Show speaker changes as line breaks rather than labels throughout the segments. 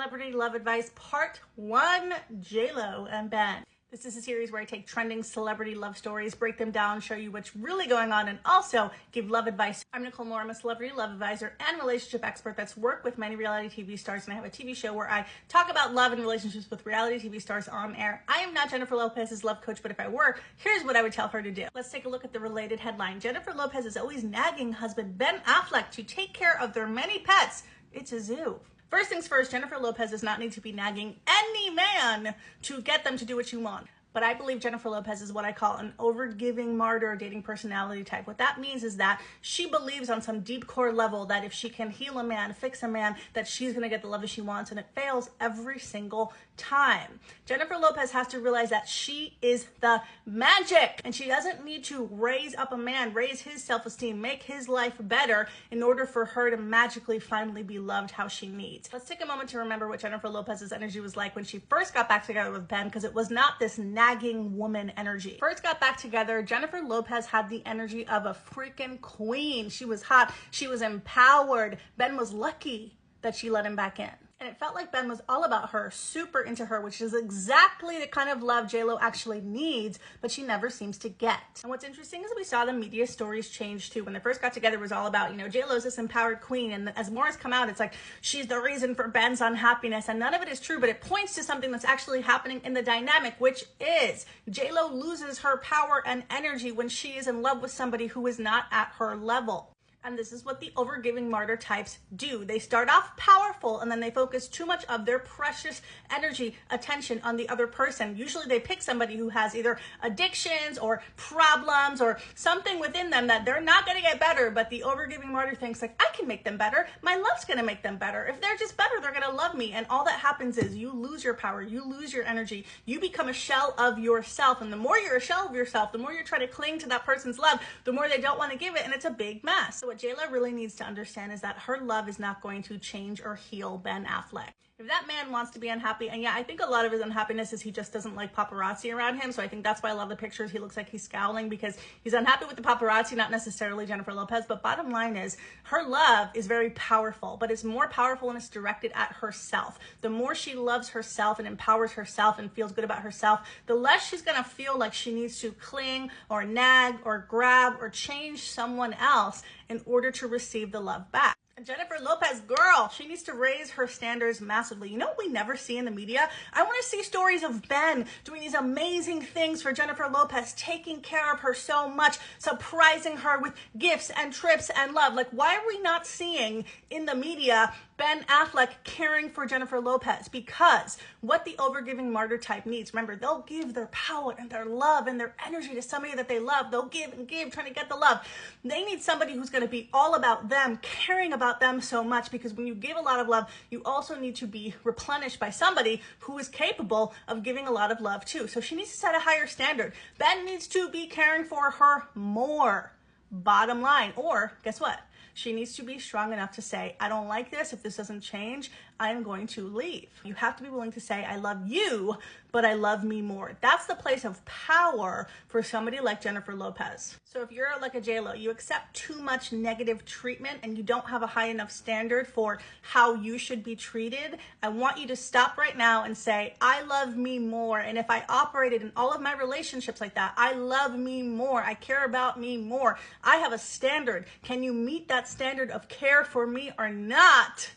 Celebrity Love Advice Part 1, J-Lo and Ben. This is a series where I take trending celebrity love stories, break them down, show you what's really going on, and also give love advice. I'm Nicole Moore. I'm a celebrity love advisor and relationship expert that's worked with many reality TV stars, and I have a TV show where I talk about love and relationships with reality TV stars on air. I am not Jennifer Lopez's love coach, but if I were, here's what I would tell her to do. Let's take a look at the related headline. Jennifer Lopez is always nagging husband Ben Affleck to take care of their many pets. It's a zoo. First things first, Jennifer Lopez does not need to be nagging any man to get them to do what you want. But I believe Jennifer Lopez is what I call an overgiving martyr dating personality type. What that means is that she believes on some deep core level that if she can heal a man, fix a man, that she's going to get the love that she wants, and it fails every single time. Jennifer Lopez has to realize that she is the magic, and she doesn't need to raise up a man, raise his self-esteem, make his life better in order for her to magically finally be loved how she needs. Let's take a moment to remember what Jennifer Lopez's energy was like when she first got back together with Ben, because it was not this nagging woman energy. First got back together, Jennifer Lopez had the energy of a freaking queen. She was hot, she was empowered. Ben was lucky that she let him back in. And it felt like Ben was all about her, super into her, which is exactly the kind of love J-Lo actually needs, but she never seems to get. And what's interesting is we saw the media stories change too. When they first got together, it was all about, J-Lo's this empowered queen. And as more has come out, it's like, she's the reason for Ben's unhappiness. And none of it is true, but it points to something that's actually happening in the dynamic, which is J-Lo loses her power and energy when she is in love with somebody who is not at her level. And this is what the overgiving martyr types do. They start off powerful and then they focus too much of their precious energy, attention on the other person. Usually they pick somebody who has either addictions or problems or something within them that they're not going to get better, but the overgiving martyr thinks like, I can make them better. My love's going to make them better. If they're just better, they're going to love me. And all that happens is you lose your power, you lose your energy, you become a shell of yourself. And the more you're a shell of yourself, the more you're trying to cling to that person's love, the more they don't want to give it, and it's a big mess. So what J-Lo really needs to understand is that her love is not going to change or heal Ben Affleck. If that man wants to be unhappy, and yeah, I think a lot of his unhappiness is he just doesn't like paparazzi around him, so I think that's why I love the pictures. He looks like he's scowling because he's unhappy with the paparazzi, not necessarily Jennifer Lopez, but bottom line is her love is very powerful, but it's more powerful when it's directed at herself. The more she loves herself and empowers herself and feels good about herself, the less she's gonna feel like she needs to cling or nag or grab or change someone else in order to receive the love back. Jennifer Lopez, girl, she needs to raise her standards massively. You know what we never see in the media? I want to see stories of Ben doing these amazing things for Jennifer Lopez, taking care of her so much, surprising her with gifts and trips and love. Like, why are we not seeing in the media Ben Affleck caring for Jennifer Lopez? Because what the overgiving martyr type needs, remember, they'll give their power and their love and their energy to somebody that they love. They'll give and give, trying to get the love. They need somebody who's going to be all about them, caring about them so much, because when you give a lot of love, you also need to be replenished by somebody who is capable of giving a lot of love too. So she needs to set a higher standard. Ben needs to be caring for her more, bottom line. Or guess what? She needs to be strong enough to say, I don't like this. If this doesn't change, I'm going to leave. You have to be willing to say, I love you, but I love me more. That's the place of power for somebody like Jennifer Lopez. So if you're like a J-Lo, you accept too much negative treatment and you don't have a high enough standard for how you should be treated, I want you to stop right now and say, I love me more. And if I operated in all of my relationships like that, I love me more. I care about me more. I have a standard. Can you meet that standard of care for me or not?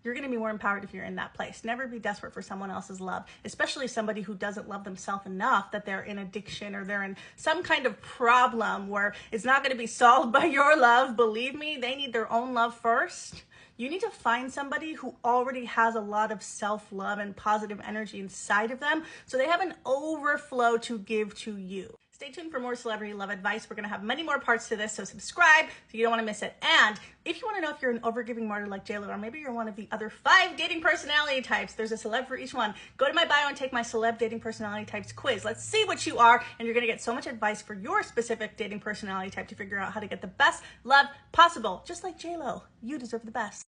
You're going to be more empowered if you're in that place. Never be desperate for someone else's love, especially somebody who doesn't love themselves enough that they're in addiction or they're in some kind of problem where it's not going to be solved by your love. Believe me, they need their own love first. You need to find somebody who already has a lot of self-love and positive energy inside of them, so they have an overflow to give to you. Stay tuned for more celebrity love advice. We're going to have many more parts to this, so subscribe so you don't want to miss it. And if you want to know if you're an overgiving martyr like J-Lo, or maybe you're one of the other 5 dating personality types, there's a celeb for each one. Go to my bio and take my celeb dating personality types quiz. Let's see what you are, and you're going to get so much advice for your specific dating personality type to figure out how to get the best love possible. Just like J-Lo, you deserve the best.